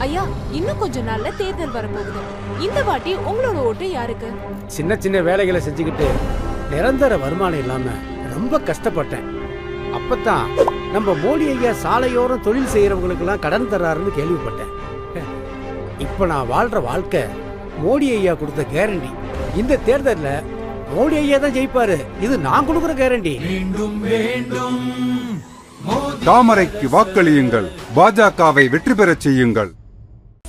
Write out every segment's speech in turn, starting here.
ஐயா, இன்னும் கொஞ்ச நாள்ல தேர்தல் வரப்போகுது. இந்த வாட்டி உங்களோட ஓட்டு யாருக்கு? சின்ன சின்ன வேலைகளை செஞ்சுக்கிட்டு நிரந்தர வருமானம் இல்லாம ரொம்ப கஷ்டப்பட்டேன். அப்பதான் நம்ம மோடி ஐயா சாலையோரம் தொழில் செய்யறவங்களுக்கு எல்லாம் கடன் தர்றாருன்னு கேள்விப்பட்டேன். இப்ப நான் வாழ்ற வாழ்க்கை மோடி ஐயா கொடுத்த கேரண்டி. இந்த தேர்தல்ல மோடி ஐயா தான் ஜெயிப்பாரு. இது நான் கொடுக்குற கேரண்டி. தாமரைக்கு வாக்களியுங்கள், பாஜகவை வெற்றி பெறச் செய்யுங்கள்.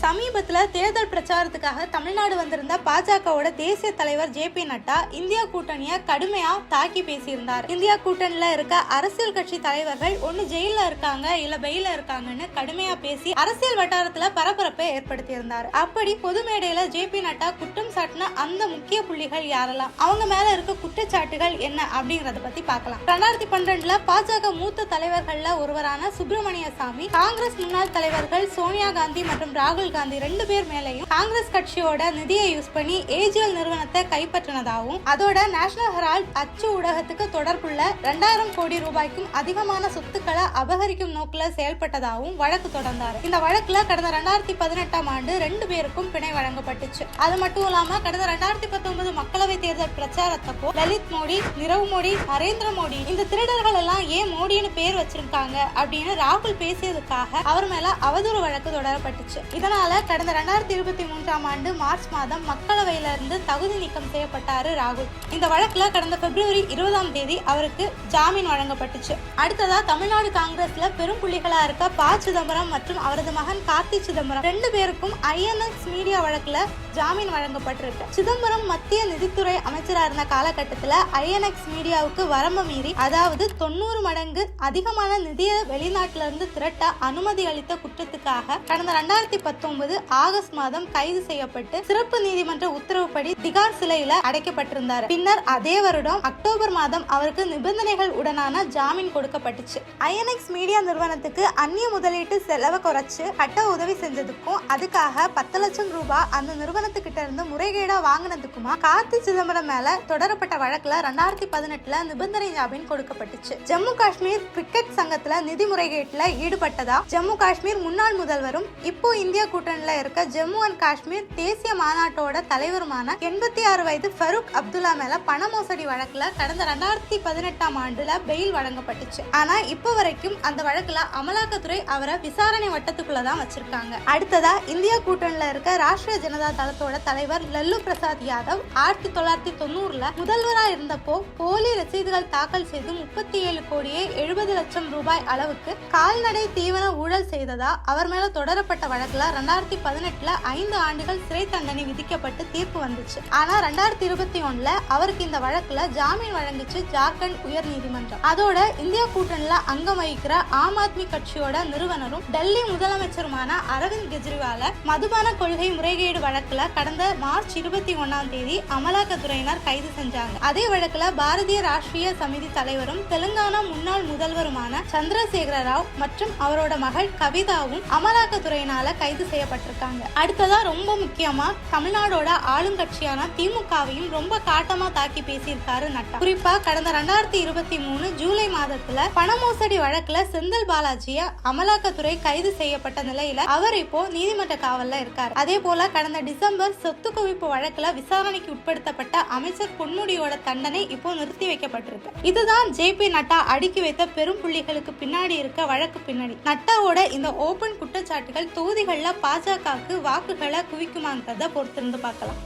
சமீபத்துல தேர்தல் பிரச்சாரத்துக்காக தமிழ்நாடு வந்திருந்த பாஜகவோட தேசிய தலைவர் ஜே.பி. நட்டா இந்தியா கூட்டணியை கடுமையா தாக்கி பேசியிருந்தார். இந்தியா கூட்டணியில இருக்க அரசியல் கட்சி தலைவர்கள் ஒன்னு ஜெயில இருக்காங்க இல்ல பெயில இருக்காங்கன்னு கடுமையா பேசி அரசியல் வட்டாரத்துல பரபரப்பை ஏற்படுத்தியிருந்தார். அப்படி பொது மேடையில ஜே.பி. நட்டா குற்றம் சாட்டின அந்த முக்கிய புள்ளிகள் யாரெல்லாம், அவங்க மேல இருக்க குற்றச்சாட்டுகள் என்ன அப்படிங்கறத பத்தி பார்க்கலாம். 2012 பாஜக மூத்த தலைவர்கள்ல ஒருவரான சுப்பிரமணிய சாமி, காங்கிரஸ் முன்னாள் தலைவர்கள் சோனியா காந்தி மற்றும் ராகுல் காந்தி 2 பேர் மேலையும் காங்கிரஸ் கட்சியோட நிதியை யூஸ் பண்ணி ஏஜிஎல் நிறுவனத்தை கைப்பற்றினதாகவும் அதோட நேஷனல் ஹெரால்ட் அச்சு ஊடகத்துக்கு தொடர்புள்ள 2000 கோடி ரூபாய்க்கும் அதிகமான சொத்துக்களை அபகரிக்கும் நோக்கில செயல்பட்டதாகவும் வழக்கு தொடர்ந்தார். இந்த வழக்குல கடந்த 2018 ஆண்டு 2 பேருக்கும் பிணை வழங்கப்பட்டுச்சு. அது மட்டும் இல்லாம கடந்த 2019 மக்களவை தேர்தல் பிரச்சாரத்தப்போ லலித் மோடி, நிரவ் மோடி, நரேந்திர மோடி இந்த திருடர்கள் எல்லாம் ஏன் மோடின்னு பேர் வச்சிருக்காங்க அப்படின்னு ராகுல் பேசியதுக்காக அவர் மேல அவதூறு வழக்கு தொடரப்பட்டுச்சு. இதனால கடந்த 2023 ஆண்டு மார்ச் மாதம் மக்களவையில இருந்து தகுதி நீக்கம் செய்யப்பட்டாரு ராகுல். இந்த வழக்குல கடந்த பிப்ரவரி 20 அவருக்கு ஜாமீன் வழங்கப்பட்டுச்சு. அடுத்ததா தமிழ்நாடு காங்கிரஸ்ல பெரும் புள்ளிகளா இருக்க ப. சிதம்பரம் மற்றும் அவரது மகன் கார்த்தி சிதம்பரம் 2 பேருக்கும் ஐஎன்எக்ஸ் மீடியா வழக்குல ஜாமீன் வழங்கப்பட்டிருக்கு. சிதம்பரம் மத்திய நிதித்துறை அமைச்சரா இருந்த காலகட்டத்துல ஐஎன்எக்ஸ் மீடியாவுக்கு வரம்பு மீறி, அதாவது 90 மடங்கு அதிகமான நிதியை வெளிநாட்டில இருந்து திரட்ட அனுமதி அளித்த குற்றத்துக்காக கடந்த 2019 ஆகஸ்ட் மாதம் கைது செய்யப்பட்டு சிறப்பு நீதிமன்ற உத்தரவுப்படி திகார் சிறையில அடைக்கப்பட்டிருந்தார். பின்னர் அதே வருடம் அக்டோபர் மாதம் அவருக்கு நிபந்தனைகள் உடனான ஜாமீன் கொடுக்கப்பட்டுச்சு. ஐஎன்எக்ஸ் மீடியா நிறுவனத்துக்கு அந்நிய முதலீட்டு செலவை குறைச்சு கட்ட உதவி செஞ்சதுக்கும் அதுக்காக 10 லட்சம் ரூபாய் அந்த நிறுவனத்துக்கிட்ட இருந்து முறைகேடா வாங்கினதுக்குமா கார்த்தி சிதம்பரம் மேல தொடரப்பட்ட வழக்குல 2018 நிபந்தனை ஜாமீன் கொடுக்கப்பட்டுச்சு. ஜம்மு காஷ்மீர் கிரிக்கெட் சங்கத்துல நிதி முறைகேட்டுல ஈடுபட்டதா ஜம்மு காஷ்மீர் முன்னாள் முதல்வரும் இப்போ இந்தியா கூட்டணியில இருக்க ஜம்மு அண்ட் காஷ்மீர் தேசிய மாநாட்டோட தலைவருமான 86 வயது ஃபரூக் அப்துல்லா மேல பண மோசடி வழக்குல கடந்த 2018 ஆண்டுல பெயில் வழங்கப்பட்டுச்சு. ஆனா இப்ப வரைக்கும் அந்த வழக்குல அமலாக்கத்துறை அவரை விசாரணை வட்டத்துக்குள்ளதான் வச்சிருக்காங்க. அடுத்ததா இந்தியா கூட்டணியில இருக்க ராஷ்டிரிய ஜனதா தளத்தோட தலைவர் லல்லு பிரசாத் யாதவ் 1990 முதல்வரா இருந்தப்போ போலி ரசீதுகள் தாக்கல் செய்து 37 கோடியே 70 லட்சம் ரூபாய் அளவுக்கு கால்நடை தீவன ஊழல் செய்ததா அவர் மேல தொடரப்பட்ட வழக்குல 2018 5 ஆண்டுகள் சிறை தண்டனை விதிக்கப்பட்டு தீர்ப்பு வந்துச்சு. ஆனா 2021 அவருக்கு இந்த வழக்குல ஜாமீன் வழங்கிச்சு ஜார்க்கண்ட் உயர் நீதிமன்றம். அதோட இந்தியா கூட்டணியில அங்கம் வகிக்கிற ஆம் ஆத்மி கட்சியோட நிறுவனரும் டெல்லி முதலமைச்சருமான அரவிந்த் கெஜ்ரிவால மதுபான கொள்கை முறைகேடு வழக்குல கடந்த மார்ச் 21 அமலாக்கத்துறையினர் கைது செஞ்சாங்க. அதே வழக்குல பாரதிய ராஷ்டிரிய சமிதி தலைவரும் தெலுங்கானா முன்னாள் முதல்வருமான சந்திரசேகர ராவ் மற்றும் அவரோட மகள் கவிதாவும் அமலாக்கத்துறையினால கைது செய்யப்பட்டிருக்காங்க. அடுத்ததா ரொம்ப முக்கியமா தமிழ்நாடோட ஆளுங்கட்சியான திமுகவையும் ரொம்ப காட்டமா தாக்கி பேசியிருக்காரு நட்டா. குறிப்பா கடந்த 2023 ஜூலை மாதத்துல பண மோசடி வழக்குல செந்தில் பாலாஜிய அமலாக்கத்துறை கைது செய்யப்பட்ட நிலையில அவர் இப்போ நீதிமன்ற காவல்ல இருக்காரு. அதே போல கடந்த டிசம்பர் சொத்து குவிப்பு வழக்குல விசாரணைக்கு உட்படுத்தப்பட்ட அமைச்சர் பொன்முடியோட தண்டனை இப்போ நிறுத்தி வைக்கப்பட்டிருக்கு. இதுதான் ஜே.பி. நட்டா அடுக்கி வைத்த பெரும் புள்ளிகளுக்கு பின்னாடி இருக்க வழக்கு பின்னாடி. நட்டாவோட இந்த ஓபன் குற்றச்சாட்டுகள் தொகுதிகள்ல பாஜகவுக்கு வாக்குகளை குவிக்குமாங்கிறத பொறுத்திருந்து பார்க்கலாம்.